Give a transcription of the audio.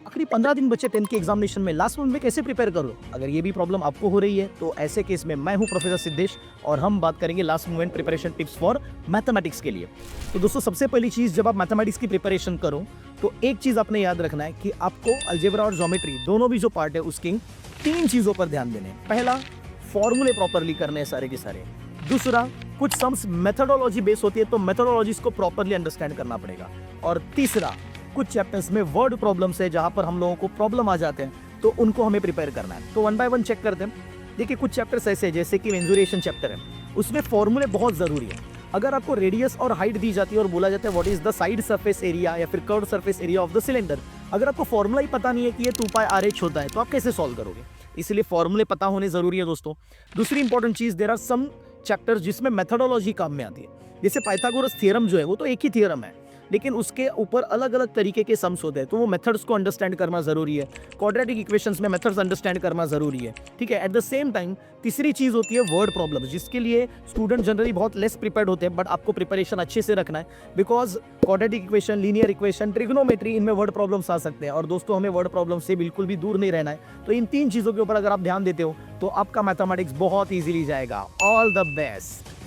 आखिरी 15 दिन बचे 10th के एग्जामिनेशन में, लास्ट मोमेंट में कैसे प्रिपेयर करो? अगर ये भी प्रॉब्लम आपको हो रही है तो ऐसे केस में मैं हूं प्रोफेसर सिद्धेश और हम बात करेंगे last moment preparation tips for mathematics के लिए। तो दोस्तों सबसे पहली चीज, जब आप मैथमेटिक्स की प्रिपरेशन करो तो एक चीज आपने याद रखना है कि आपको अलजेब्रा और ज्योमेट्री दोनों भी जो पार्ट है उसकी 3 चीजों पर ध्यान देने हैं। पहला, फॉर्मूले प्रॉपरली करने हैं सारे के सारे। दूसरा, कुछ सम्स मेथोडोलॉजी बेस होती है तो मेथोडोलॉजीज को प्रॉपरली अंडरस्टैंड करना पड़ेगा। और तीसरा, कुछ चैप्टर्स में वर्ड प्रॉब्लम्स है जहां पर हम लोगों को प्रॉब्लम आ जाते हैं तो उनको हमें प्रिपेयर करना है। तो वन बाय वन चेक करते हैं। देखिए कुछ चैप्टर्स ऐसे हैं जैसे कि मेंसुरेशन चैप्टर है, उसमें फॉर्मूले बहुत जरूरी है। अगर आपको रेडियस और हाइट दी जाती है और बोला जाता है what is the side surface area या फिर curve surface area of the cylinder, अगर आपको फॉर्मूला ही पता नहीं है कि ये 2πr/h होता है तो आप कैसे सॉल्व करोगे? इसलिए फॉर्मूले पता होने जरूरी है दोस्तों। दूसरी इंपॉर्टेंट चीज, देयर आर सम चैप्टर्स जिसमें मेथोडोलॉजी काम में आती है। जैसे पाइथागोरस थ्योरम जो है वो तो एक ही थ्योरम है, लेकिन उसके ऊपर अलग अलग तरीके के सम्स होते हैं तो वो मेथड्स को अंडरस्टैंड करना जरूरी है। क्वाड्रेटिक इक्वेशंस में मेथड्स अंडरस्टैंड करना जरूरी है, ठीक है। एट द सेम टाइम तीसरी चीज होती है वर्ड प्रॉब्लम्स, जिसके लिए स्टूडेंट जनरली बहुत लेस प्रिपेयर्ड होते हैं, बट आपको प्रिपरेशन अच्छे से रखना है because quadratic equation, linear equation, trigonometry, इनमें वर्ड प्रॉब्लम्स आ सकते हैं और दोस्तों हमें वर्ड प्रॉब्लम से बिल्कुल भी दूर नहीं रहना है। तो इन 3 चीजों के ऊपर अगर आप ध्यान देते हो तो आपका मैथमेटिक्स बहुत ईजिली जाएगा। All the best.